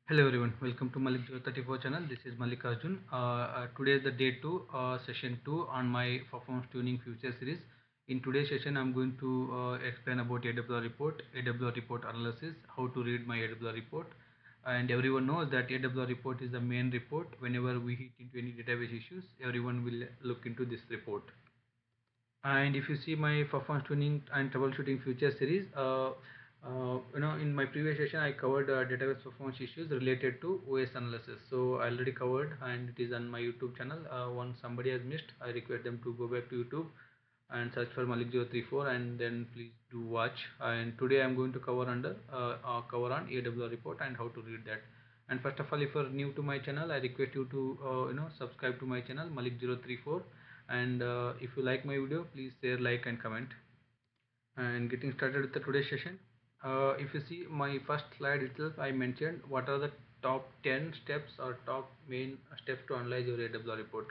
Hello everyone, welcome to Malik 034 channel. This is Malik Arjun. Today is the day 2, session 2 on my performance tuning future series. In today's session, I'm going to explain about AWR report, AWR report analysis, how to read my AWR report. And everyone knows that AWR report is the main report. Whenever we hit into any database issues, everyone will look into this report. And if you see my performance tuning and troubleshooting future series, in my previous session I covered database performance issues related to OS analysis. So I already covered and it is on my YouTube channel. Once somebody has missed, I request them to go back to YouTube and search for Malik 034 and then please do watch. And today I'm going to cover cover on AWR report and how to read that. And first of all, if you're new to my channel, I request you to subscribe to my channel Malik 034. And if you like my video, please share, like and comment. And getting started with the today's session, if you see my first slide itself, I mentioned what are the top 10 steps or top main steps to analyze your AWR report.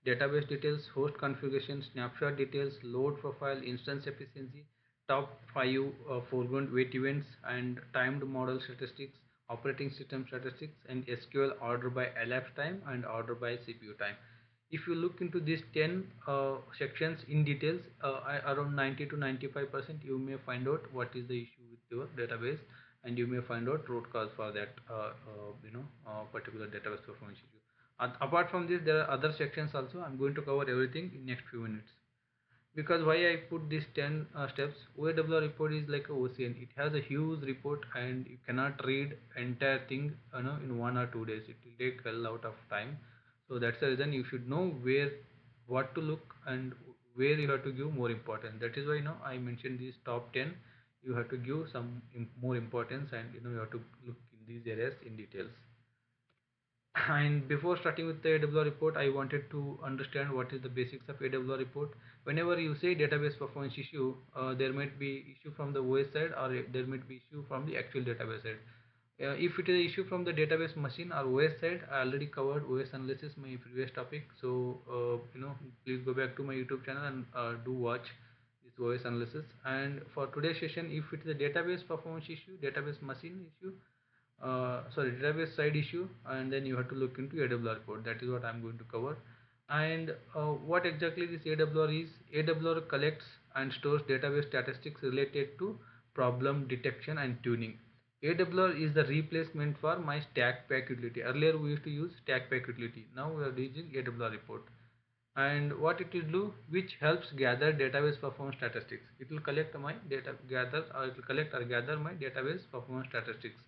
Database details, host configuration, snapshot details, load profile, instance efficiency, top 5 foreground wait events, and timed model statistics, operating system statistics, and SQL order by elapsed time and order by CPU time. If you look into these 10 sections in details, around 90 to 95% you may find out what is the issue with your database, and you may find out root cause for that particular database performance issue. Apart from this, there are other sections also. I'm going to cover everything in next few minutes. Because why I put these 10 steps, OAWR report is like a ocean. It has a huge report and you cannot read entire thing in 1 or 2 days. It will take a lot of time. So that's the reason you should know what to look and where you have to give more importance. That is why I mentioned these top 10. You have to give some more importance, and you have to look in these areas in details. And before starting with the AWR report, I wanted to understand what is the basics of AWR report. Whenever you say database performance issue, there might be issue from the OS side, or there might be issue from the actual database side. If it is issue from the database machine or OS side, I already covered OS analysis my previous topic. So please go back to my YouTube channel and do watch this OS analysis. And for today's session, if it is a database performance issue, database machine issue, database side issue, and then you have to look into AWR report. That is what I'm going to cover. And what exactly this AWR is? AWR collects and stores database statistics related to problem detection and tuning. AWR is the replacement for my stack pack utility. Earlier we used to use stack pack utility. Now we are using AWR report. And what it will do, which helps gather database performance statistics. It will collect my data, gather or it will collect or gather my database performance statistics.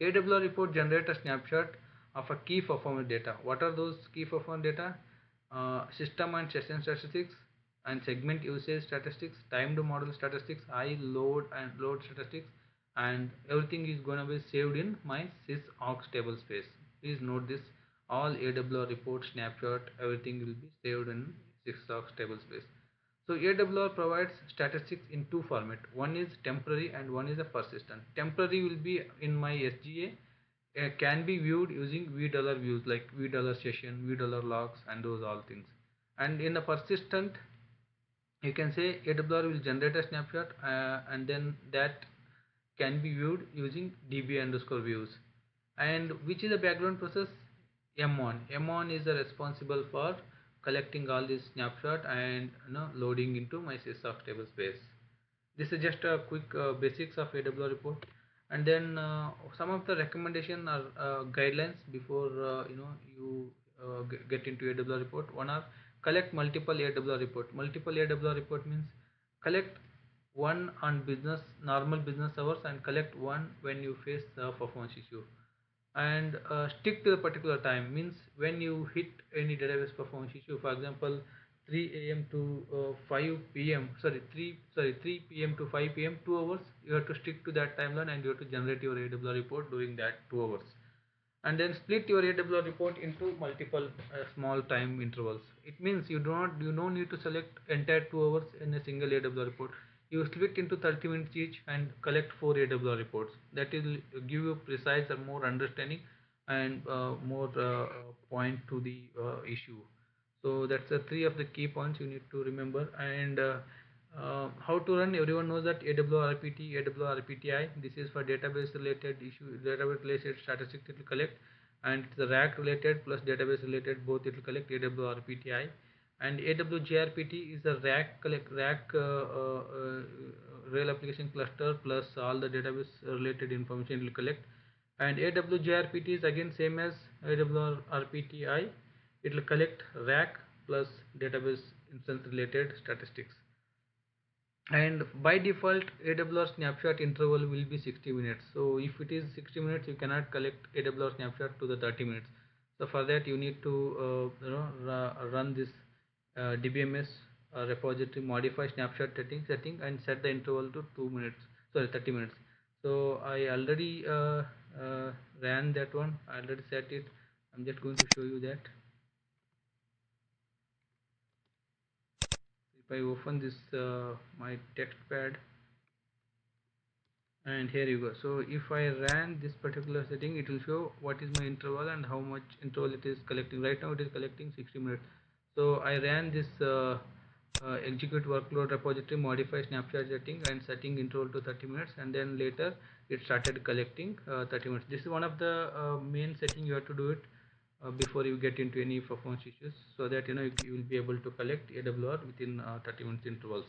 AWR report generates a snapshot of a key performance data. What are those key performance data? System and session statistics and segment usage statistics, timed model statistics, high load and load statistics, and everything is going to be saved in my sysaux table space. Please note this: all AWR report snapshot, everything will be saved in sysaux table space. So AWR provides statistics in two formats. One is temporary and one is a persistent. Temporary will be in my SGA, can be viewed using $v views like $v session, $v logs, and those all things. And in the persistent, you can say AWR will generate a snapshot and then that can be viewed using DB underscore views. And which is the background process? M1. M1 is responsible for collecting all this snapshot and loading into my sysaux table space. This is just a quick basics of AWR report. And then some of the recommendation or guidelines before you get into AWR report. One are collect multiple AWR report. Multiple AWR report means collect one on business normal business hours and collect one when you face the performance issue. And stick to the particular time means when you hit any database performance issue, for example 3 a.m. to 5 p.m. 3 p.m. to 5 p.m. 2 hours, you have to stick to that timeline and you have to generate your AWR report during that 2 hours. And then split your AWR report into multiple small time intervals. It means you don't need to select entire 2 hours in a single AWR report. You split into 30 minutes each and collect 4 AWR reports. That will give you precise and more understanding and more point to the issue. So that's the three of the key points you need to remember. And How to run? Everyone knows that AWRPT, AWRPTI. This is for database related issue, database related statistics it will collect, and the RAC related plus database related both it will collect AWRPTI, and AWGRPT is the RAC collect RAC real application cluster plus all the database related information it will collect, and AWGRPT is again same as AWRPTI. It will collect RAC plus database instance related statistics, and by default AWR snapshot interval will be 60 minutes. So if it is 60 minutes, you cannot collect AWR snapshot to the 30 minutes. So for that you need to run this DBMS repository modify snapshot setting and set the interval to 2 minutes, sorry 30 minutes. So I already ran that one, I already set it. I'm just going to show you that. If I open this my text pad, and here you go. So if I ran this particular setting, it will show what is my interval and how much interval it is collecting. Right now it is collecting 60 minutes. So I ran this execute workload repository modify snapshot setting and setting interval to 30 minutes, and then later it started collecting 30 minutes. This is one of the main setting you have to do it before you get into any performance issues, so that you will be able to collect AWR within 30 minutes intervals.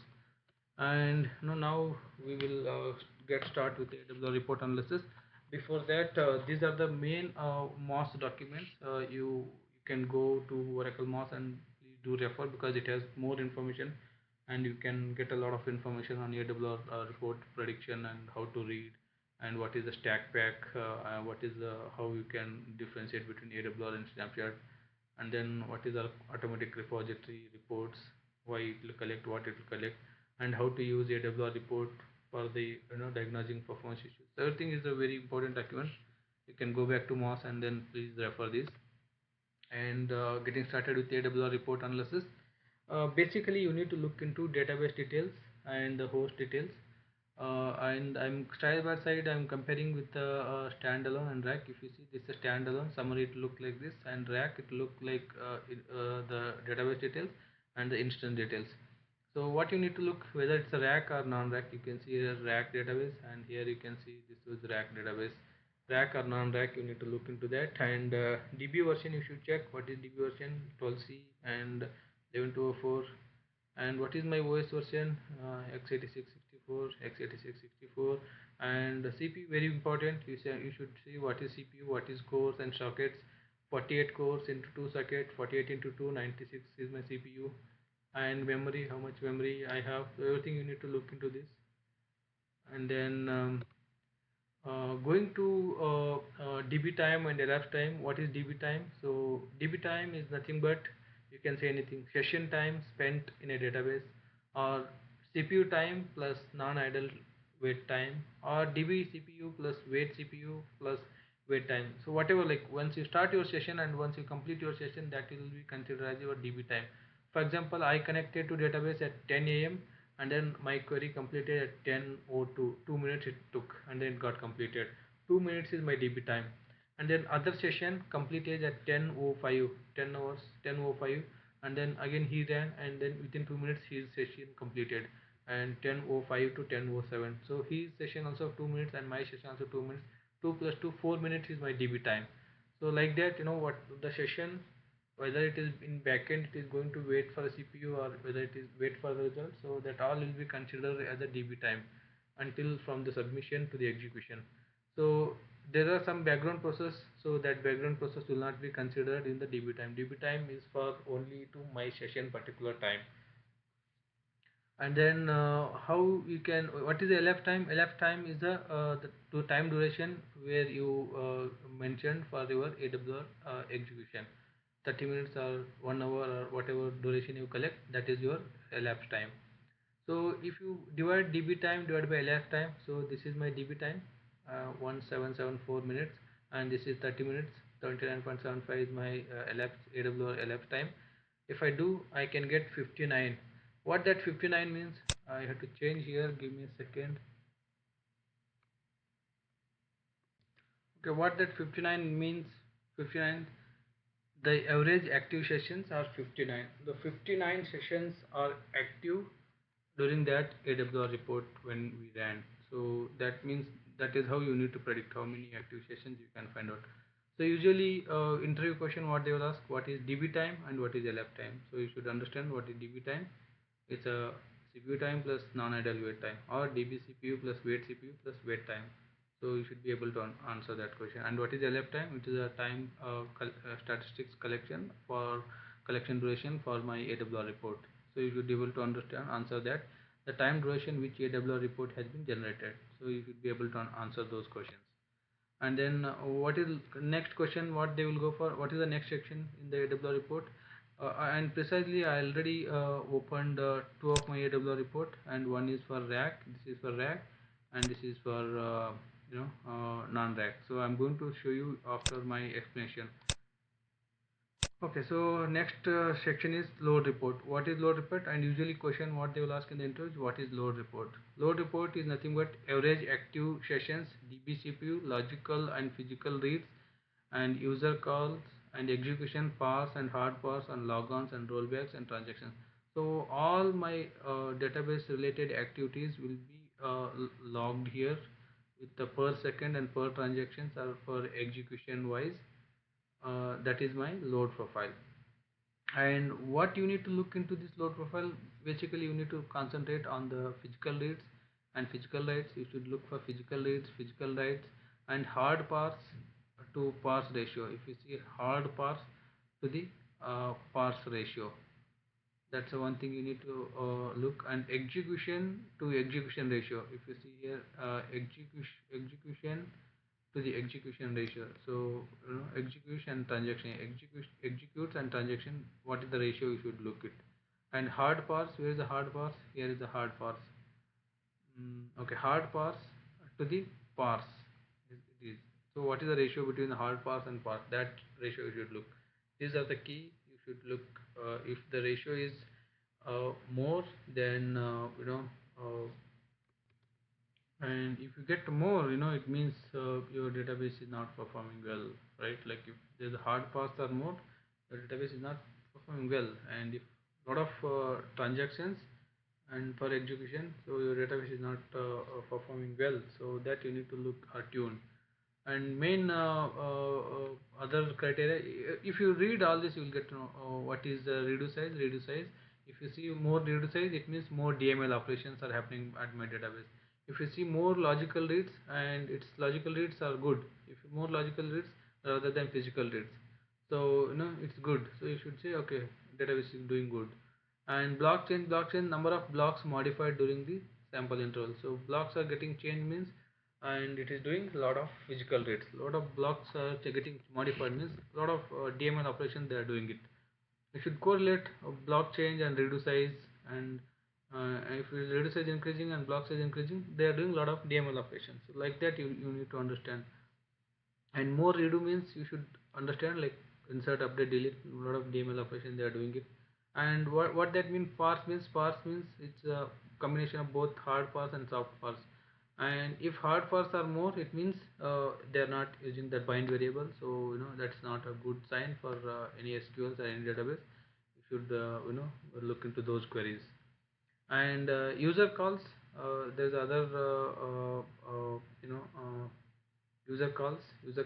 And now we will get start with AWR report analysis. Before that, these are the main MOS documents. You can go to Oracle MOS and please do refer, because it has more information and you can get a lot of information on AWR report prediction and how to read, and what is the stack pack, what is the how you can differentiate between AWR and snapshot, and then what is our automatic repository reports, why it will collect, what it will collect, and how to use AWR report for the diagnosing performance issues. So everything is a very important document. You can go back to MOS and then please refer this. And getting started with AWR report analysis, basically you need to look into database details and the host details, and I'm side by side I'm comparing with the standalone and rack. If you see, this is a standalone summary, it look like this, and rack it look like the database details and the instance details. So what you need to look, whether it's a rack or non-rack. You can see here rack database, and here you can see this was rack database. Rack or non-rack, you need to look into that. And DB version, you should check what is DB version 12c and 11204. And what is my OS version, x86-64, x86-64. And CPU, very important, you should see what is CPU, what is cores and sockets. 48 cores into 2 socket, 48 into 2, 96 is my CPU. And memory, how much memory I have, so everything you need to look into this. And then going to DB time and elapsed time. What is DB time? So DB time is nothing but, you can say anything, session time spent in a database, or CPU time plus non-idle wait time, or DB CPU plus wait CPU plus wait time. So whatever, like once you start your session and once you complete your session, that will be considered as your DB time. For example, I connected to database at 10 a.m. and then my query completed at 10:02. 2 minutes it took, and then it got completed. 2 minutes is my DB time. And then other session completed at 10:05, 10 hours, 10:05, and then again he ran, and then within 2 minutes his session completed, and 10:05 to 10:07. So his session also 2 minutes and my session also 2 minutes. 2 plus 2, 4 minutes is my DB time. So like that, what the session, whether it is in backend it is going to wait for a CPU, or whether it is wait for the result, so that all will be considered as a DB time until from the submission to the execution. So there are some background process, so that background process will not be considered in the DB time. DB time is for only to my session particular time. And then how you can, what is the elapsed time? Elapsed time is the time duration where you mentioned for your AWR execution. 30 minutes or 1 hour or whatever duration you collect, that is your elapsed time. So if you divide DB time divided by elapsed time, so this is my DB time, 1774 minutes, and this is 30 minutes, 29.75 is my elapsed AWR elapsed time. If I do, I can get 59. What that 59 means, I have to change here, give me a second. Okay, what that 59 means, 59, the average active sessions are 59. The 59 sessions are active during that AWR report when we ran. So that means that is how you need to predict how many active sessions you can find out. So usually interview question what they will ask, what is DB time and what is LF time. So you should understand what is DB time. It's a CPU time plus non-idle wait time, or DB CPU plus wait CPU plus wait time. So you should be able to answer that question. And what is LF time? It is a time statistics collection for collection duration for my AWR report. So you should be able to understand answer that the time duration which AWR report has been generated. So you should be able to answer those questions. And then what is next question what they will go for, what is the next section in the AWR report, and precisely I already opened two of my AWR report, and one is for rack, this is for rack, and this is for non-rack. So I'm going to show you after my explanation. Okay, so next section is load report. What is load report? And usually question what they will ask in the interview is what is load report. Load report is nothing but average active sessions, DB CPU, logical and physical reads, and user calls and execution pass and hard pass and logons and rollbacks and transactions. So all my database related activities will be logged here with the per second and per transactions or per execution wise. That is my load profile. And what you need to look into this load profile, basically you need to concentrate on the physical reads and physical writes. You should look for physical reads, physical writes, and hard parse to parse ratio. If you see hard parse to the parse ratio, that's the one thing you need to look. And execution to execution ratio, if you see here execution to the execution ratio. So execution transaction, executes and transaction, what is the ratio you should look it. And hard parse, where is the hard parse? Here is the hard parse. Okay, hard parse to the parse, it is. So what is the ratio between the hard parse and parse? That ratio you should look. These are the key you should look. If the ratio is more, then and if you get more, it means your database is not performing well, right? Like if there's a hard paths are more, your database is not performing well. And if lot of transactions and per execution, so your database is not performing well, so that you need to look tune. And main other criteria, if you read all this you will get to know what is the redo size. Redo size, if you see more redo size, it means more DML operations are happening at my database. If you see more logical reads, and its logical reads are good, if more logical reads rather than physical reads, so it's good. So you should say okay, database is doing good. And blockchain number of blocks modified during the sample interval. So blocks are getting changed means, and it is doing a lot of physical reads. A lot of blocks are getting modified means a lot of DML operations they are doing it. You should correlate block change and redo size. And if redo size increasing and block size increasing, they are doing a lot of DML operations. So like that you need to understand. And more redo means you should understand like insert, update, delete, a lot of DML operation they are doing it. And what that means, parse means it's a combination of both hard parse and soft parse. And if hard parse are more, it means they are not using that bind variable. So that's not a good sign for any SQLs or any database. You should look into those queries. And user calls, there's other user calls is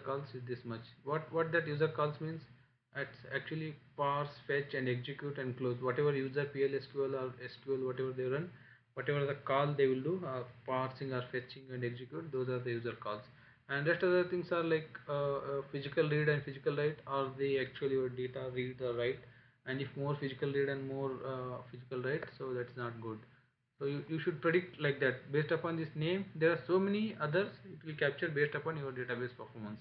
this much. What that user calls means, it's actually parse, fetch and execute and close. Whatever user PL SQL or SQL, whatever they run, whatever the call they will do, parsing or fetching and execute, those are the user calls. And rest of the things are like physical read and physical write, or they actually your data read or write. And if more physical read and more physical write, so that's not good. So you should predict like that based upon this name. There are so many others it will capture based upon your database performance.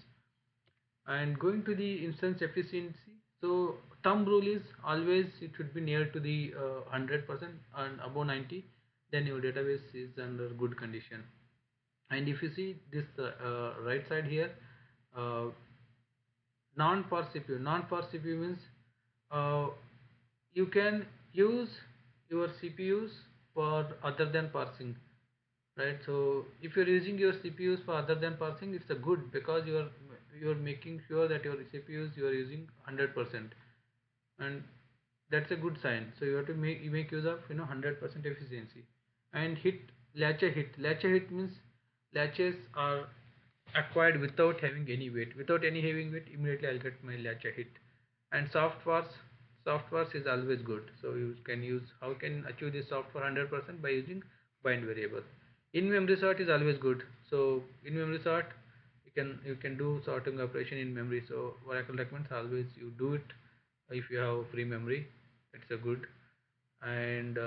And going to the instance efficiency, so thumb rule is always it should be near to the 100% and above 90, then your database is under good condition. And if you see this right side here, uh, non-parse CPU. Non-parse CPU means uh, you can use your CPUs for other than parsing, right? So if you're using your CPUs for other than parsing, it's a good, because you're making sure that your CPUs you are using 100%, and that's a good sign. So you have to make use of 100% efficiency. And latch hit means latches are acquired without having any weight. Without any having weight, immediately I'll get my latch hit. And soft is always good. So you can use, how can achieve this soft for 100% by using bind variable. In memory sort is always good. So in memory sort, you can do sorting operation in memory. So Oracle recommends always you do it if you have free memory. It's a good. And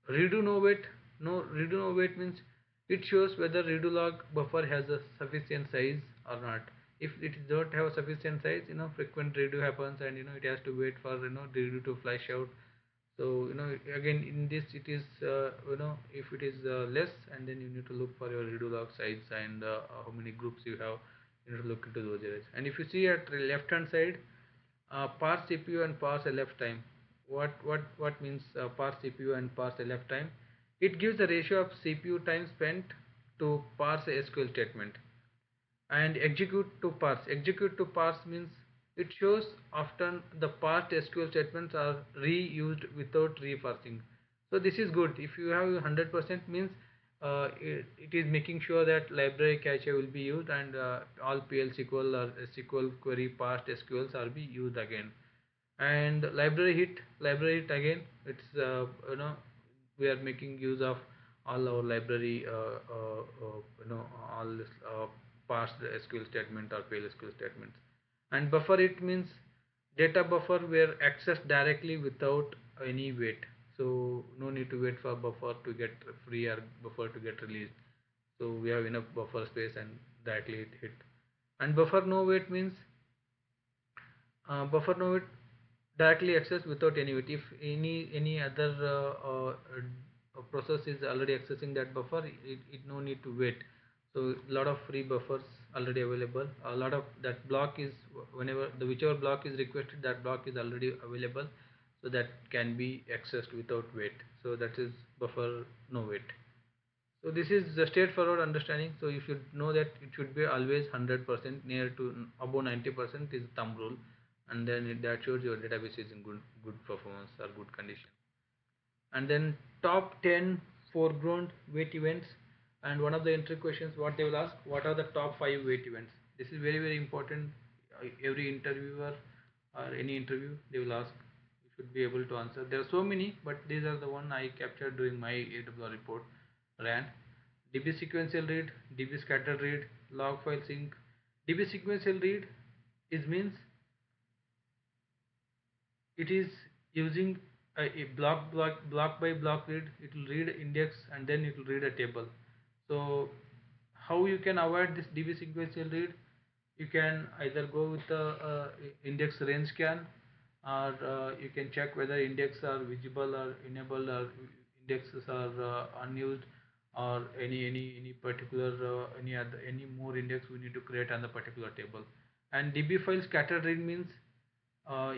redo no wait. No, redo no wait means it shows whether redo log buffer has a sufficient size or not. If it don't have a sufficient size, frequent redo happens, and it has to wait for redo to flash out. So again in this it is if it is less, and then you need to look for your redo log size, and how many groups you have. You need to look into those areas. And if you see at the left hand side, parse CPU and parse elf time. What means parse CPU and parse elf time? It gives the ratio of CPU time spent to parse a SQL statement. And execute to parse means it shows often the parsed SQL statements are reused without reparsing. So this is good. If you have 100% means it is making sure that library cache will be used, and all PL SQL or SQL query parsed SQLs are be used again. And library hit again, it's we are making use of all our library all this past SQL statement or PL SQL statements. And buffer it means data buffer were accessed directly without any wait. So no need to wait for buffer to get free or buffer to get released. So we have enough buffer space and directly it hit. And buffer no wait means buffer no wait directly access without any wait. If any other process is already accessing that buffer, it no need to wait. So a lot of free buffers already available. A lot of that block is, whenever the whichever block is requested, that block is already available, so that can be accessed without wait. So that is buffer no wait. So this is the straightforward understanding. So you should know that it should be always 100%, near to above 90% is thumb rule, and then that shows your database is in good performance or good condition. And then top 10 foreground wait events. And one of the entry questions what they will ask, what are the top 5 wait events? This is very important. Every interviewer or any interview they will ask, you should be able to answer. There are so many, but these are the one I captured during my AWR report ran. DB sequential read, DB scattered read, log file sync. DB sequential read is means it is using a block by block read. It will read index and then it will read a table. So how you can avoid this DB sequential read? You can either go with the index range scan, or you can check whether index are visible or enabled, or indexes are unused, or any particular any more index we need to create on the particular table. And DB file scattered read means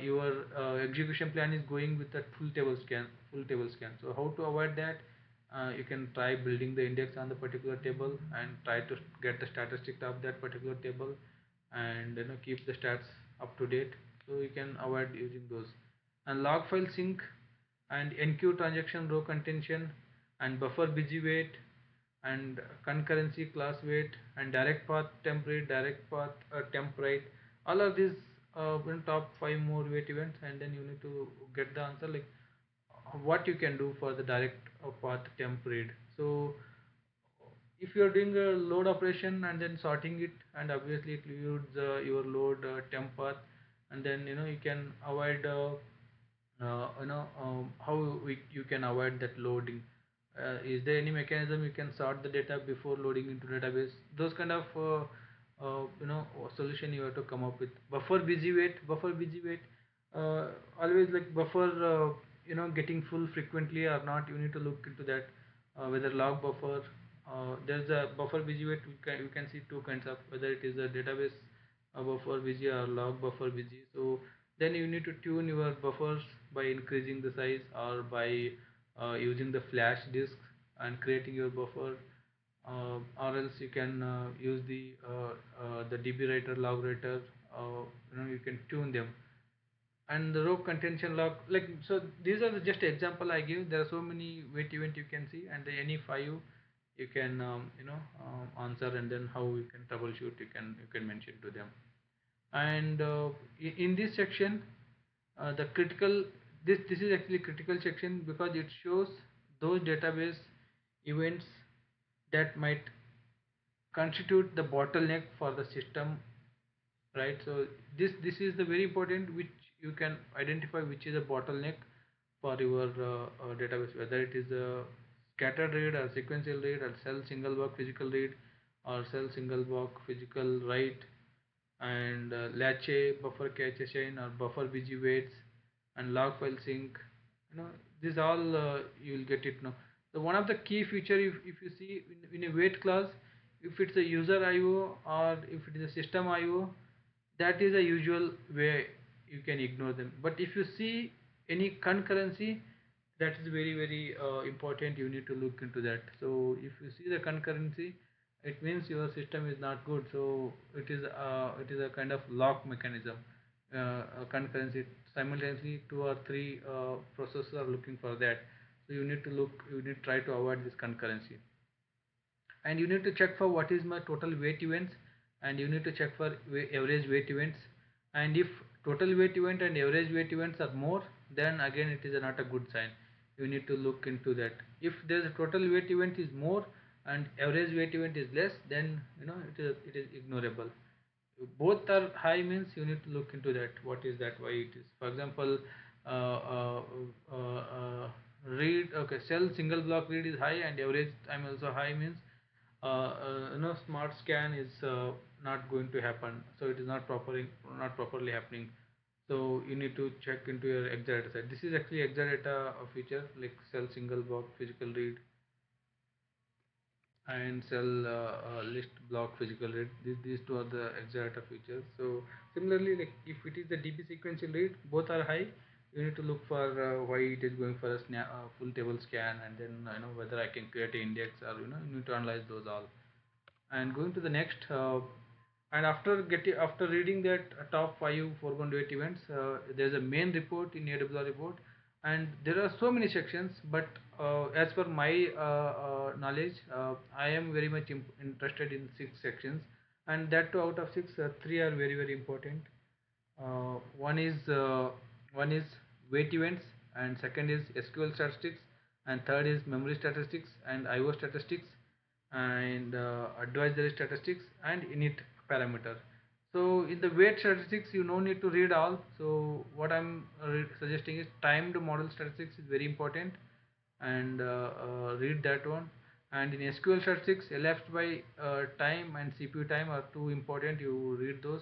your execution plan is going with that full table scan. So how to avoid that? You can try building the index on the particular table and try to get the statistics of that particular table, and keep the stats up to date. So you can avoid using those. And log file sync, and enqueue transaction row contention, and buffer busy wait, and concurrency class wait, and direct path temp read, direct path temp write. All of these top 5 more wait events, and then you need to get the answer, like what you can do for the direct path temp read. So if you are doing a load operation and then sorting it, and obviously it includes your load temp path, and then you can avoid how you can avoid that loading. Is there any mechanism you can sort the data before loading into database? Those kind of solution you have to come up with. Buffer busy wait, always like buffer getting full frequently or not, you need to look into that. Whether log buffer, there's a buffer busy wait, you can see two kinds of, whether it is a database buffer busy or log buffer busy. So then you need to tune your buffers by increasing the size, or by using the flash disk and creating your buffer, or else you can use the DB writer, log writer. You can tune them. and the row contention log, like, so these are the just example I give. There are so many wait event you can see, and any five you can answer, and then how you can troubleshoot, you can mention to them. And in this section, the critical, this is actually critical section, because it shows those database events that might constitute the bottleneck for the system, right? So this is the very important, which you can identify which is a bottleneck for your database, whether it is a scattered read or sequential read or cell single block physical read or cell single block physical write, and latche, buffer cache chain, or buffer bg waits, and log file sync. This all you will get it now. So one of the key feature, if you see in a wait class, if it's a user IO or if it is a system IO, that is a usual way you can ignore them. But if you see any concurrency, that is very very important, you need to look into that. So if you see the concurrency, it means your system is not good. So it is a kind of lock mechanism, concurrency, simultaneously two or three processes are looking for that. So you need to try to avoid this concurrency, and you need to check for what is my total wait events, and you need to check for average wait events. And if total wait event and average wait events are more, then again it is not a good sign, you need to look into that. If there is a total wait event is more and average wait event is less, then it is ignorable. If both are high, means you need to look into that, what is that, why it is. For example, uh, uh, uh, uh, read, okay, cell single block read is high and average time also high, means smart scan is not going to happen, so it is not properly happening. So you need to check into your exadata set. This is actually exadata feature, like cell single block physical read and cell list block physical read. These two are the exadata features. So similarly, like if it is the DB sequential read, both are high, you need to look for why it is going for a full table scan, and then whether I can create an index, or you need to analyze those all. And going to the next, and after reading that top 5 foreground weight events, there's a main report in AWR report, and there are so many sections, but as per my knowledge, I am very much interested in 6 sections, and that too, out of 6, 3 are very very important. One is weight events, and second is SQL statistics, and third is memory statistics and IO statistics, and advisory statistics and init parameter. So in the weight statistics, you no need to read all. So what I'm suggesting is timed model statistics is very important, and read that one. And in SQL statistics, elapsed by time and CPU time are too important, you read those.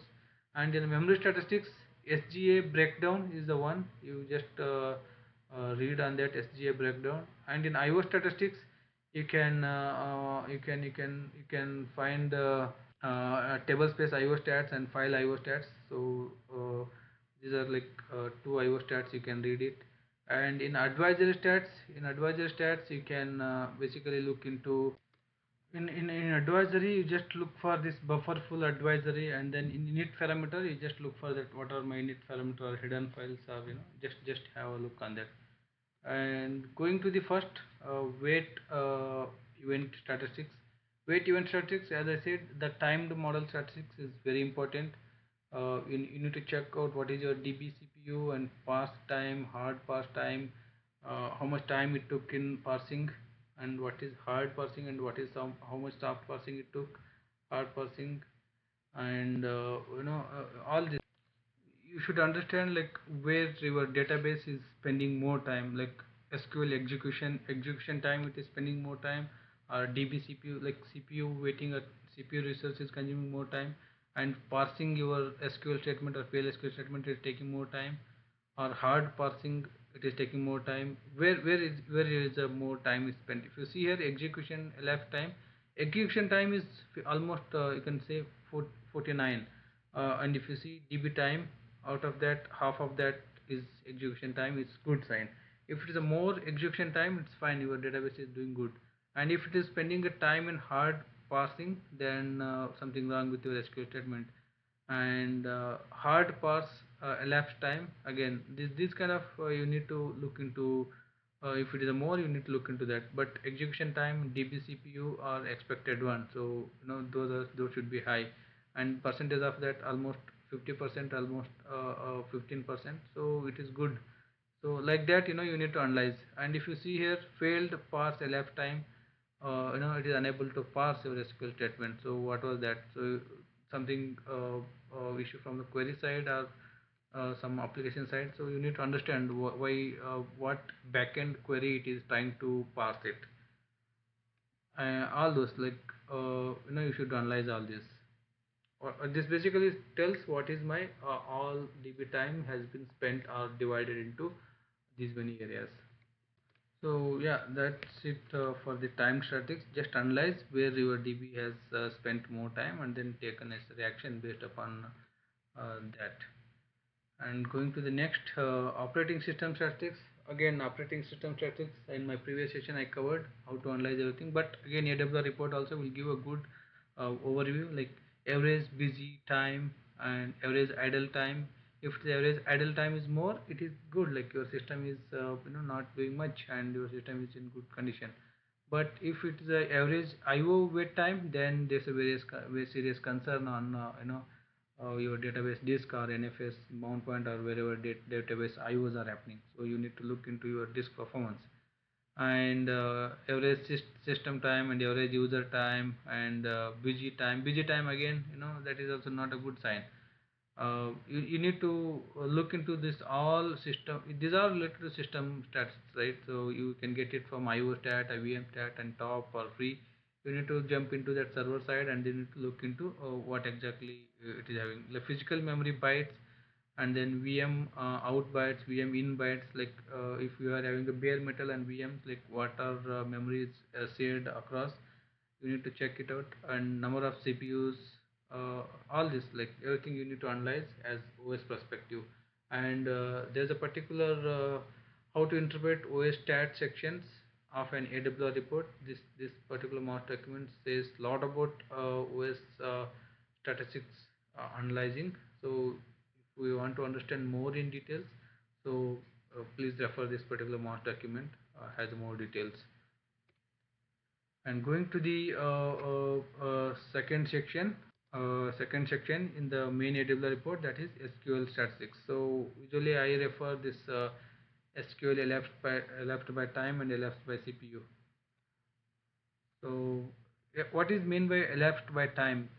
And in memory statistics, SGA breakdown is the one, you just read on that SGA breakdown. And in IO statistics, you can find table space IO stats and file IO stats. So these are like two IO stats, you can read it. And in advisory stats you can basically look into, in advisory you just look for this buffer full advisory, and then in init parameter you just look for that what are my init parameter or hidden files, or just have a look on that. And going to the first, weight event statistics. Weight event statistics, as I said, the timed model statistics is very important. You need to check out what is your DB CPU and parse time, hard parse time, how much time it took in parsing, and what is hard parsing, and what is how much soft parsing it took, hard parsing, and all this. You should understand like where your database is spending more time, like SQL execution time it is spending more time, or DB CPU, like CPU waiting at CPU resource is consuming more time, and parsing your SQL statement or PL SQL statement is taking more time, or hard parsing it is taking more time. Where is more time is spent? If you see here, execution time is almost, you can say 49, and if you see DB time, out of that half of that is execution time, is good sign. If it is a more execution time, it's fine, your database is doing good. And if it is spending a time in hard parsing, then something wrong with your SQL statement. And hard parse elapsed time, again this kind of you need to look into. If it is a more, you need to look into that, but execution time, db cpu are expected one, so those should be high, and percentage of that almost 50%, almost 15%, so it is good. So like that, you need to analyze. And if you see here, failed parse elapsed time, it is unable to parse your SQL statement. So what was that? So something issue from the query side, or some application side. So you need to understand why, what backend query it is trying to parse it. All those, like, you should analyze all this. This basically tells what is my all DB time has been spent or divided into these many areas. So yeah, that's it for the time statistics. Just analyze where your DB has spent more time, and then take a necessary action based upon that. And going to the next, operating system statistics. Again, operating system statistics, in my previous session I covered how to analyze everything, but again AWR report also will give a good overview, like average busy time and average idle time. If the average idle time is more, it is good, like your system is not doing much and your system is in good condition. But if it is the average IO wait time, then there's a very serious concern on your database disk or NFS mount point, or wherever database IOs are happening. So you need to look into your disk performance, and average system time and average user time, and busy time. Busy time, again, that is also not a good sign. You need to look into this all system. These are related to system stats, right? So you can get it from IO stat, IBM stat, and top or free. You need to jump into that server side, and then you need to look into what exactly it is having. The physical memory bytes, and then VM out bytes, VM in bytes. Like if you are having a bare metal and VMs, like what are memories shared across, you need to check it out. And number of CPUs, all this, like everything you need to analyze as OS perspective. And there's a particular how to interpret OS stat sections of an AWR report. This particular master document says a lot about OS statistics analyzing. So if we want to understand more in details, so please refer this particular master document, has more details. And going to the second section in the main AWR report, that is SQL statistics. So usually I refer this SQL elapsed by time and elapsed by CPU. So yeah, what is mean by elapsed by time?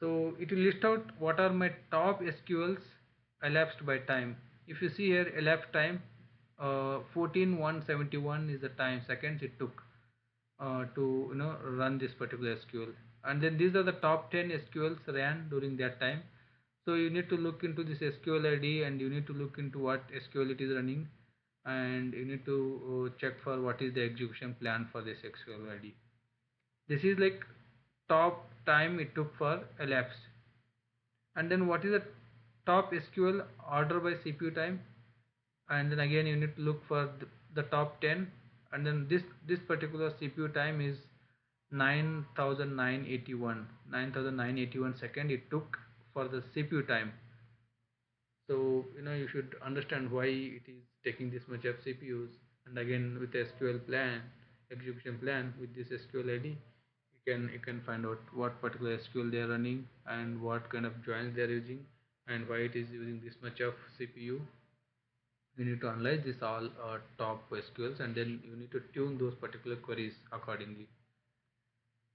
So it will list out what are my top SQLs elapsed by time. If you see here, elapsed time, 14,171 is the time seconds it took to run this particular SQL. And then these are the top 10 SQLs ran during that time. So you need to look into this SQL ID, and you need to look into what SQL it is running, and you need to check for what is the execution plan for this SQL ID. This is like top time it took for elapsed. And then what is the top SQL order by CPU time, and then again you need to look for the top 10. And then this particular CPU time is 9,981 second it took for the CPU time. So you should understand why it is taking this much of CPUs. And again, with SQL plan, execution plan, with this SQL ID, you can find out what particular SQL they are running, and what kind of joins they are using, and why it is using this much of CPU. You need to analyze this all top SQLs, and then you need to tune those particular queries accordingly.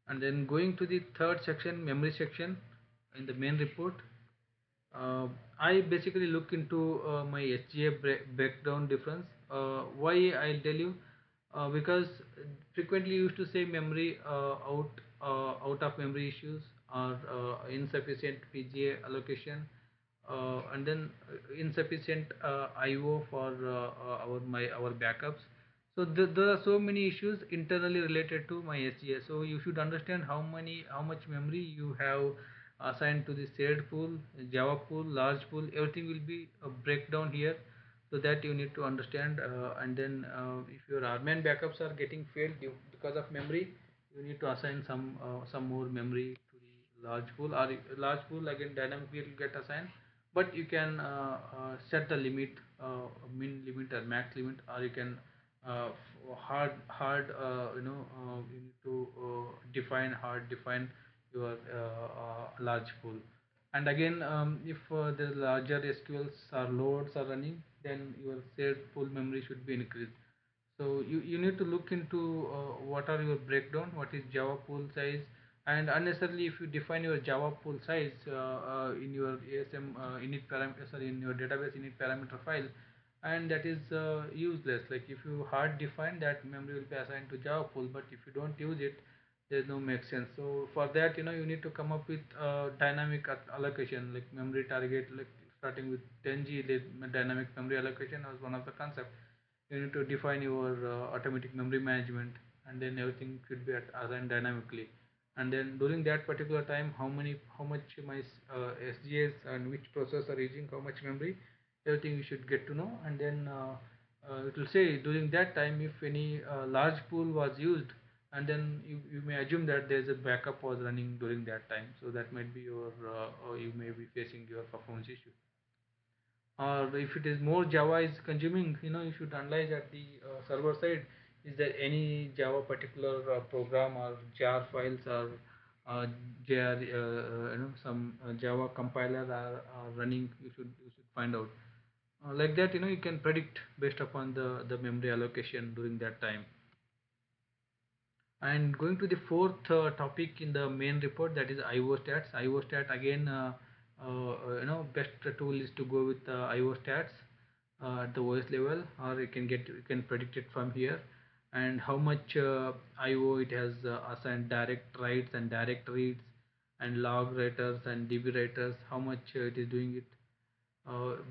And then going to the third section, memory section, in the main report, I basically look into my SGA breakdown difference. Why, I'll tell you. Because frequently used to say memory out of memory issues, or insufficient PGA allocation, and then insufficient IO for our backups. So there are so many issues internally related to my SGA. So you should understand how much memory you have assigned to the shared pool, Java pool, large pool. Everything will be a breakdown here, so that you need to understand. And then if your RMAN backups are getting failed because of memory, you need to assign some more memory to the large pool, or large pool again dynamically will get assigned, but you can set the limit, min limit or max limit, or you can hard you need to define your large pool. And again, if the larger SQLs or loads are running, then your shared pool memory should be increased. So you need to look into what are your breakdown, what is Java pool size, and unnecessarily if you define your Java pool size in your ASM init parameter, sorry, in your database init parameter file, and that is useless. Like if you hard define that, memory will be assigned to Java pool, but if you don't use it, there's no make sense. So for that, you need to come up with dynamic allocation, like memory target, like starting with 10G. The dynamic memory allocation was one of the concept. You need to define your automatic memory management, and then everything should be assigned dynamically. And then during that particular time, how much my SGS and which process are using how much memory, everything you should get to know. And then it will say during that time if any large pool was used, and then you may assume that there's a backup was running during that time, so that might be your or you may be facing your performance issue. Or if it is more Java is consuming, you should analyze at the server side, is there any Java particular program or jar files or jar some Java compiler are running. You should find out like that. You can predict based upon the memory allocation during that time. And going to the fourth topic in the main report, that is IO stats. IO stat again, best tool is to go with IO stats at the OS level, or you can predict it from here, and how much IO it has assigned direct writes and direct reads, and log writers and DB writers, how much it is doing it.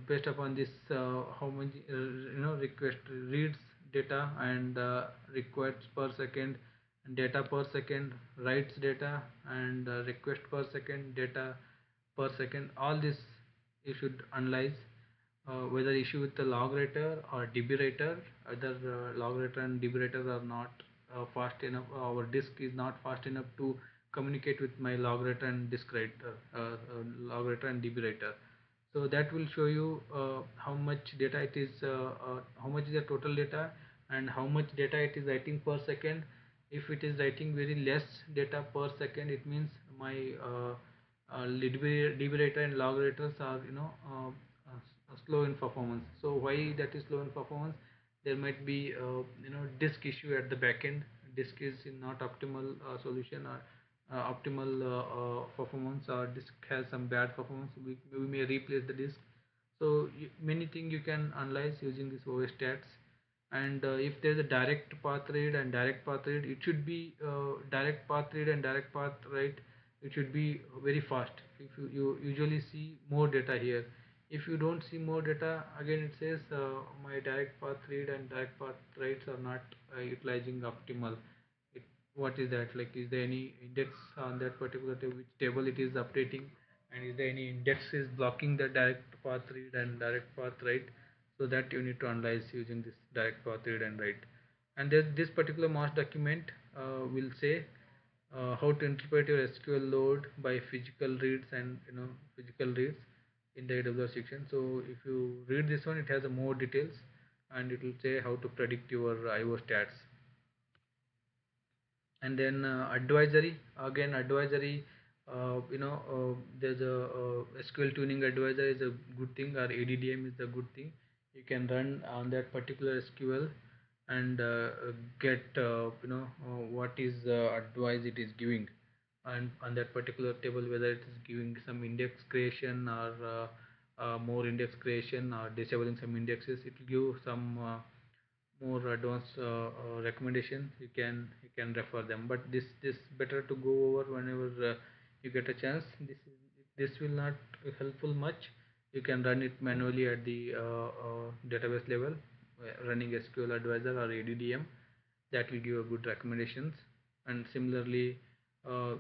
Based upon this, how many request reads data, and requests per second, and data per second, writes data, and request per second, data per second, all this you should analyze, whether issue with the log writer or DB writer. Either log writer and DB writer are not fast enough, our disk is not fast enough to communicate with my log writer and disk writer, log writer and DB writer. So that will show you how much data it is, how much is the total data, and how much data it is writing per second. If it is writing very less data per second, it means my liberator and log writers are slow in performance. So why that is slow in performance? There might be disk issue at the back end. Disk is in not optimal solution, or optimal performance, or disk has some bad performance. We may replace the disk. So many things you can analyze using this OS stats. And if there is a direct path read and direct path read, it should be direct path read and direct path write, it should be very fast. If you usually see more data here, if you don't see more data, again it says my direct path read and direct path writes are not utilizing optimal. What is that? Like, is there any index on that particular table, which table it is updating, and is there any index is blocking the direct path read and direct path write? So that you need to analyze using this direct path read and write. And this particular master document will say how to interpret your SQL load by physical reads and physical reads in the AWS section. So if you read this one, it has a more details, and it will say how to predict your IO stats. And then advisory, again advisory, there's a SQL tuning advisor is a good thing, or ADDM is a good thing. You can run on that particular SQL and get what is advice it is giving, and on that particular table, whether it is giving some index creation, or more index creation, or disabling some indexes. It will give some more advanced recommendations. You can refer them, but this better to go over whenever you get a chance. This will not helpful much. You can run it manually at the database level, running SQL advisor or ADDM. That will give a good recommendations. And similarly,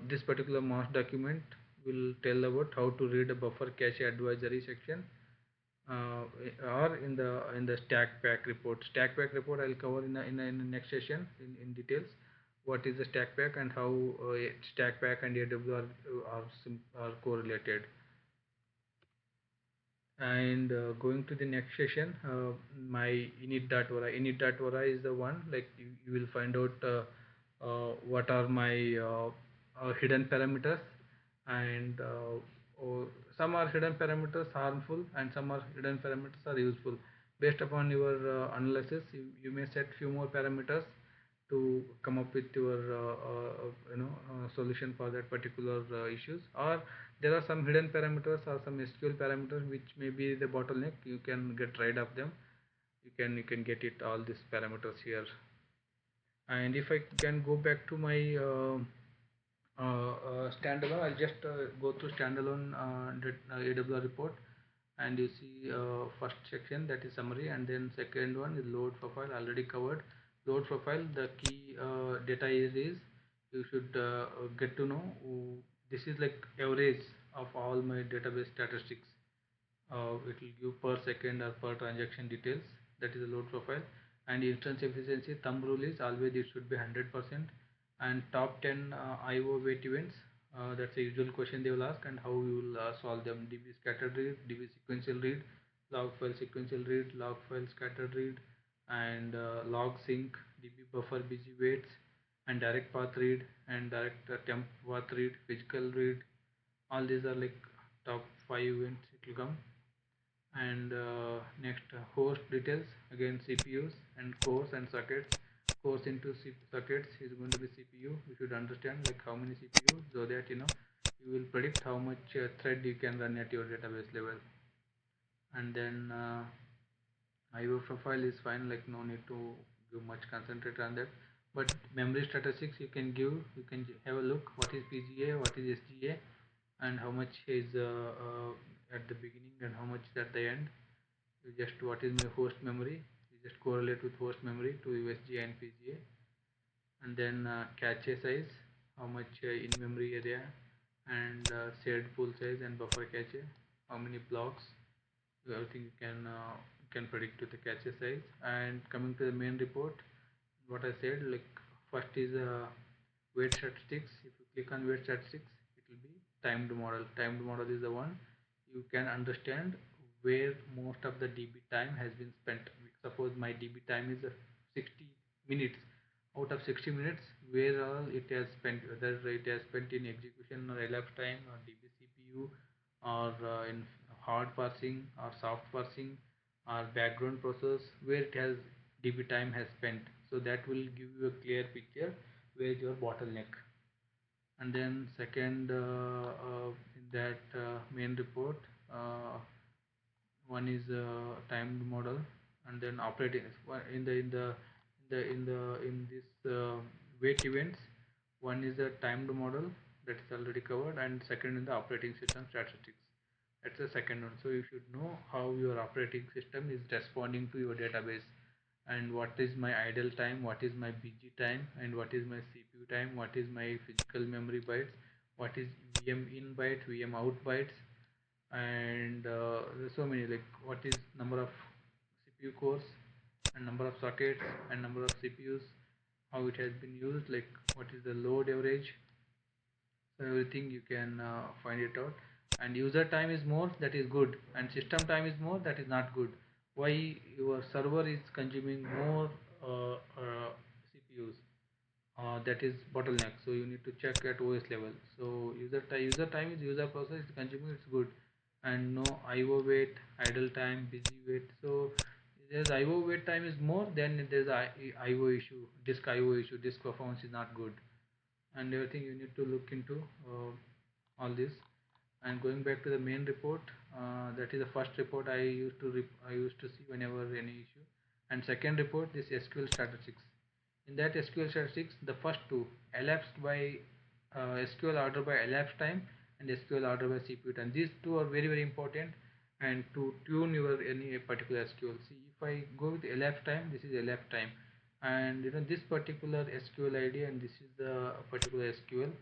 this particular master document will tell about how to read a buffer cache advisory section, uh, or in the stack pack report. Stack pack report I'll cover in the next session in details. what is the stack pack and how stack pack and AWR are correlated. And going to the next session, my init.vara is the one, like you will find out what are my hidden parameters, and some are hidden parameters harmful and some are hidden parameters are useful. Based upon your analysis, you may set few more parameters to come up with your solution for that particular issues, or there are some hidden parameters or some SQL parameters which may be the bottleneck. You can get rid of them. You can get it all these parameters here. And if I can go back to my standalone, I'll just go to standalone AWR report, and you see first section, that is summary, and then second one is load profile, already covered. Load profile, the key data is you should get to know, this is like average of all my database statistics. It will give per second or per transaction details. That is a load profile. And instance efficiency, thumb rule is always it should be 100%. And top 10 IO wait events, that's a usual question they will ask, and how you will solve them. DB scattered read, DB sequential read, log file sequential read, log file scattered read, and log sync, DB buffer busy waits, and direct path read, and direct temp path read, physical read. All these are like top 5 events it will come. And next, host details, again CPUs and cores and sockets. Cores into sockets is going to be CPU. You should understand like how many CPU, so that you will predict how much thread you can run at your database level. And then IO profile is fine, like no need to give much concentrate on that. But memory statistics you can give, you can have a look what is PGA, what is SGA, and how much is at the beginning and how much is at the end. You just what is my host memory, you just correlate with host memory to USG and PGA. And then cache size, how much in memory area, and shared pool size and buffer cache, how many blocks. Everything you can predict with the cache size. And coming to the main report, what I said, like first is weight statistics. If you click on weight statistics, it will be timed model. Timed model is the one you can understand where most of the DB time has been spent. Suppose my DB time is 60 minutes. Out of 60 minutes, where all it has spent, whether it has spent in execution or elapsed time or DB CPU, or in hard parsing or soft parsing or background process, where it has DB time has spent. So that will give you a clear picture where is your bottleneck. And then second, in that main report, one is timed model, and then operating in this wait events. One is a timed model, that is already covered, and second in the operating system statistics. That's the second one. So you should know how your operating system is responding to your database, and what is my idle time, what is my BG time, and what is my CPU time, what is my physical memory bytes, what is VM in byte, VM out bytes, and there's so many, like what is number of CPU cores and number of sockets and number of CPUs, how it has been used, like what is the load average. So everything you can find it out. And user time is more, that is good, and system time is more, that is not good. Why? Your server is consuming more CPUs, that is bottleneck, so you need to check at OS level. So user time is user process is consuming, it's good. And no IO wait, idle time, busy wait. So there's IO wait time is more, then there's IO issue, disk IO issue, disk performance is not good, and everything you need to look into all this. And going back to the main report, that is the first report I used to see whenever any issue. And second report, this SQL statistics. In that SQL statistics, the first two, elapsed by SQL order by elapsed time and SQL order by CPU time. These two are very important, and to tune your any particular SQL. See, if I go with elapsed time, this is elapsed time, and this particular SQL ID and this is the particular SQL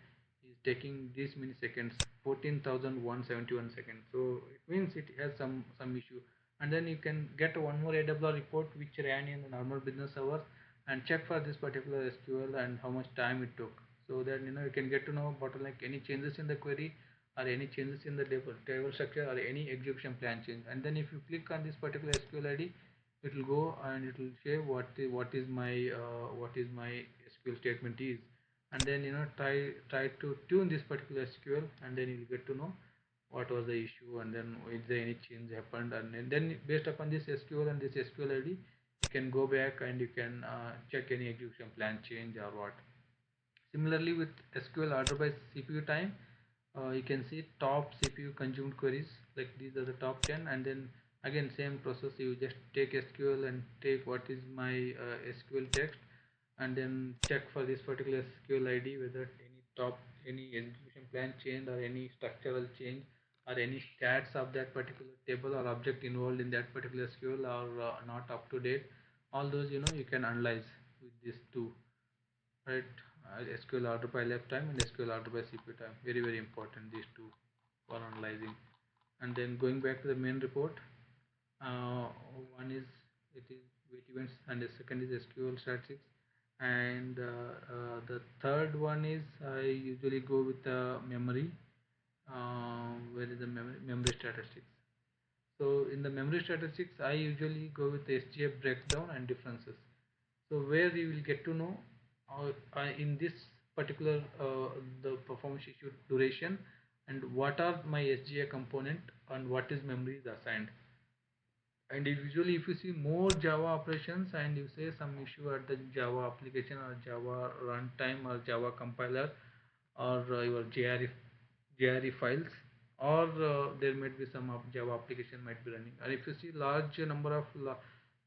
is taking this many seconds, 14,171 seconds. So it means it has some issue. And then you can get one more AWR report which ran in the normal business hours. and check for this particular SQL and how much time it took. So that you can get to know bottleneck, any changes in the query or any changes in the table structure or any execution plan change. And then if you click on this particular SQL ID, it will go and it will say what is my SQL statement is. And then try to tune this particular SQL, and then you'll get to know what was the issue, and then is there any change happened. And then based upon this SQL and this SQL ID, you can go back and you can check any execution plan change or what. Similarly with SQL order by CPU time, you can see top CPU consumed queries, like these are the top 10. And then again same process, you just take SQL and take what is my SQL text, and then check for this particular SQL ID whether any execution plan change or any structural change or any stats of that particular table or object involved in that particular SQL are not up to date. All those you can analyze with these two, right? SQL order by left time and SQL order by CPU time, very important, these two for analyzing. And then going back to the main report, uh, one is it is wait events, and the second is SQL statistics, and the third one is I usually go with the memory. Where is the memory statistics? So in the memory statistics, I usually go with the SGF breakdown and differences. So where you will get to know in this particular the performance issue duration, and what are my SGA component and what is memory is assigned. And usually if you see more Java operations and you say some issue at the Java application or Java runtime or Java compiler or your JRE files, or there might be some Java application might be running. And if you see large number of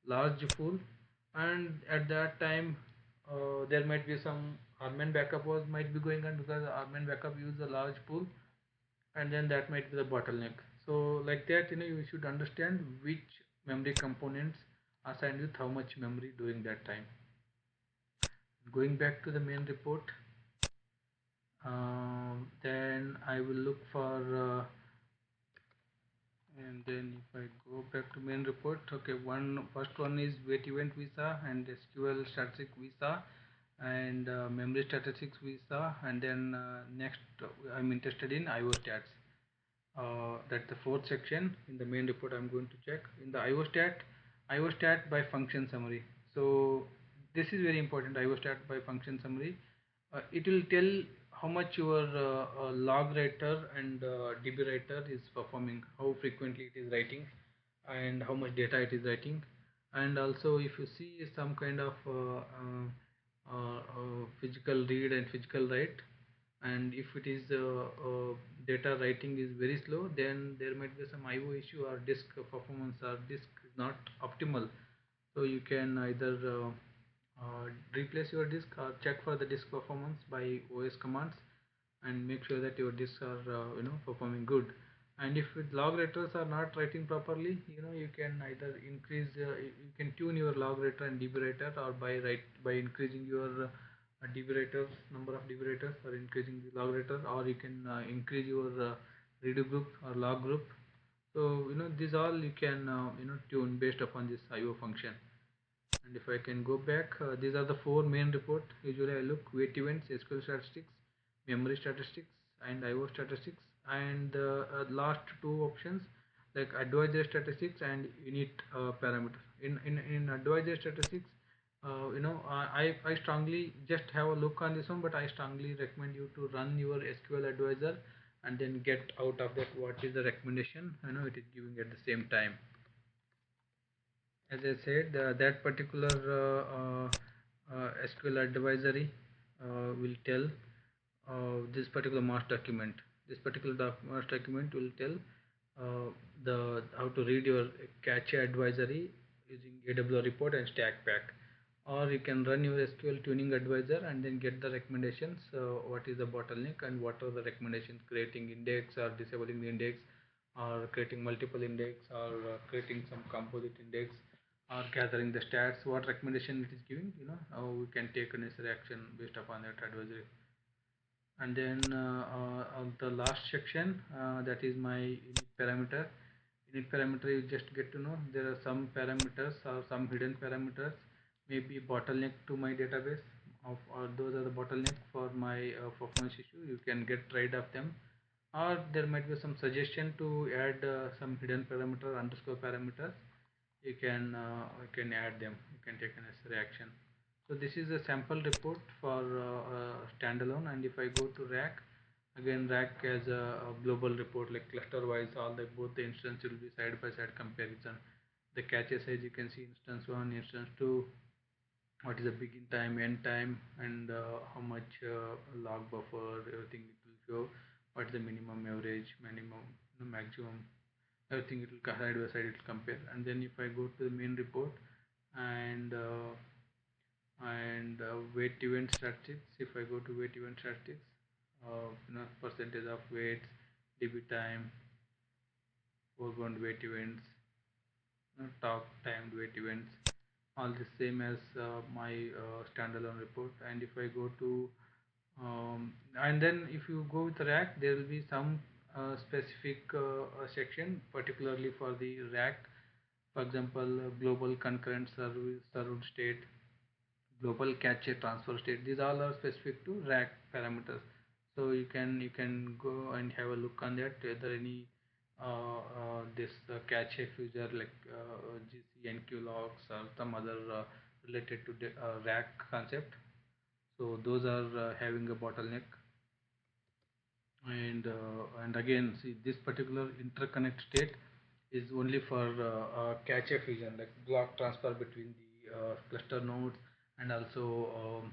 large pool, and at that time there might be some Armen backup was might be going on, because Armen backup use a large pool, and then that might be the bottleneck. So like that, you should understand which memory components assigned with how much memory during that time. Going back to the main report, then I will look for and then if I go back to main report, okay, first one is wait event visa and SQL statistic visa and memory statistics visa. And then next I'm interested in IO stats. That's the fourth section in the main report. I'm going to check in the IO stat by function summary. So this is very important, IO stat by function summary. It will tell how much your log writer and DB writer is performing, how frequently it is writing, and how much data it is writing. And also if you see some kind of physical read and physical write, and if it is data writing is very slow, then there might be some IO issue or disk performance or disk is not optimal. So you can either replace your disk or check for the disk performance by OS commands, and make sure that your disks are performing good. And if log writers are not writing properly, you can either increase you can tune your log writer and DB writer, or by increasing your DB writers, number of DB writers, or increasing the log writer, or you can increase your redo group or log group. So these all you can tune based upon this IO function. And if I can go back, these are the four main report. Usually I look wait events, SQL statistics, memory statistics, and IO statistics. And the last two options like advisory statistics and unit parameter. In advisory statistics, I strongly just have a look on this one, but I strongly recommend you to run your SQL advisor and then get out of that what is the recommendation it is giving at the same time. As I said, that particular SQL advisory will tell this particular master document. This particular master document will tell the how to read your cache advisory using AWR report and stack pack. Or you can run your SQL tuning advisor and then get the recommendations. What is the bottleneck and what are the recommendations? Creating index or disabling the index, or creating multiple index, or creating some composite index, or gathering the stats. What recommendation it is giving? How we can take a necessary action based upon that advisory. And then on the last section, that is my unit parameter. Unit parameter, you just get to know there are some parameters or some hidden parameters maybe bottleneck to my database of, or those are the bottleneck for my performance issue. You can get rid of them, or there might be some suggestion to add some hidden parameter underscore parameters. You can add them, you can take a necessary action. So this is a sample report for standalone, and if I go to rack, again rack has a global report like cluster wise, all the both the instance will be side by side comparison. The cache size you can see instance 1, instance 2, what is the begin time, end time, and how much log buffer, everything it will show. What is the minimum, average, minimum, maximum, everything it will side by side it will compare. And then if I go to the main report and wait event statistics, if I go to wait event statistics, percentage of waits, db time, foreground wait events, top timed wait events, all the same as my standalone report. And if I go to and then if you go with rack, there will be some specific section particularly for the rack. For example, global concurrent service served state, global cache transfer state, these all are specific to rack parameters. So you can go and have a look on that whether any this cache future like gc nq logs or some other related to the rack concept. So those are having a bottleneck. And again, see, this particular interconnect state is only for cache fusion, like block transfer between the cluster nodes, and also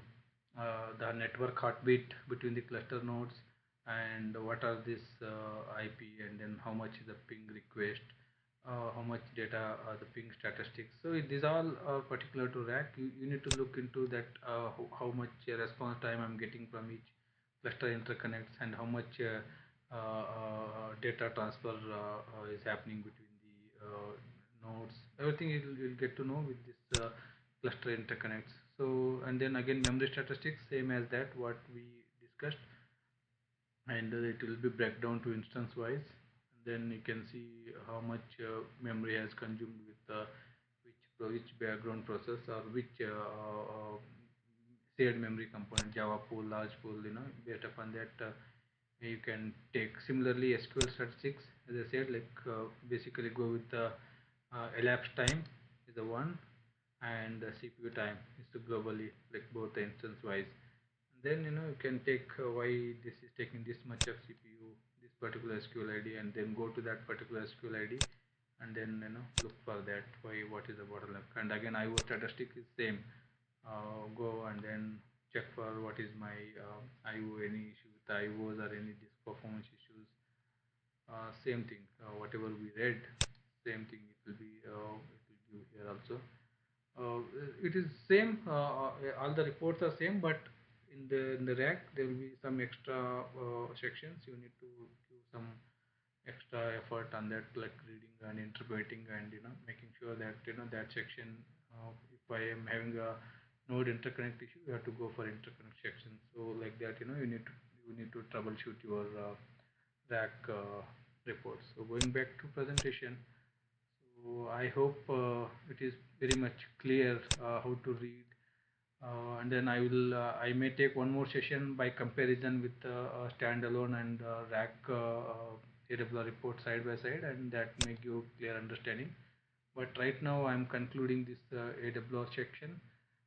the network heartbeat between the cluster nodes, and what are this ip, and then how much is the ping request, how much data are the ping statistics. So these all are particular to rack. You need to look into that, how much response time I'm getting from each cluster interconnects, and how much data transfer is happening between the nodes. Everything you'll get to know with this cluster interconnects. So, and then again memory statistics, same as that what we discussed, and it will be breakdown to instance wise. Then you can see how much memory has consumed with which background process, or which shared memory component, java pool, large pool, based upon that you can take. Similarly, sql statistics, as I said, like basically go with the elapsed time is the one, and the cpu time is to globally, like both the instance wise. Then you can take why this is taking this much of cpu, this particular sql id, and then go to that particular sql id, and then look for that why, what is the bottleneck. And again, io statistic is same. Go and then check for what is my io, any issue with ios or any disk performance issues. Same thing, whatever we read, same thing it will give here also. uh, it is same, all the reports are same, but in the rack there will be some extra sections. You need to give some extra effort on that, like reading and interpreting, and making sure that that section, if I am having a node interconnect issue, you have to go for interconnect section. So like that, you need to troubleshoot your rack reports. So going back to presentation, so I hope it is very much clear how to read. And then I may take one more session by comparison with standalone and rack AWR report side by side, and that may give clear understanding. But right now I'm concluding this AWR section,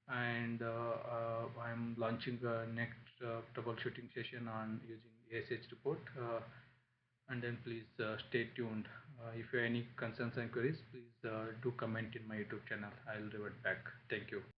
and I'm launching a next troubleshooting session on using ASH report. And then please stay tuned. If you have any concerns and queries, please do comment in my YouTube channel. I'll revert back. Thank you.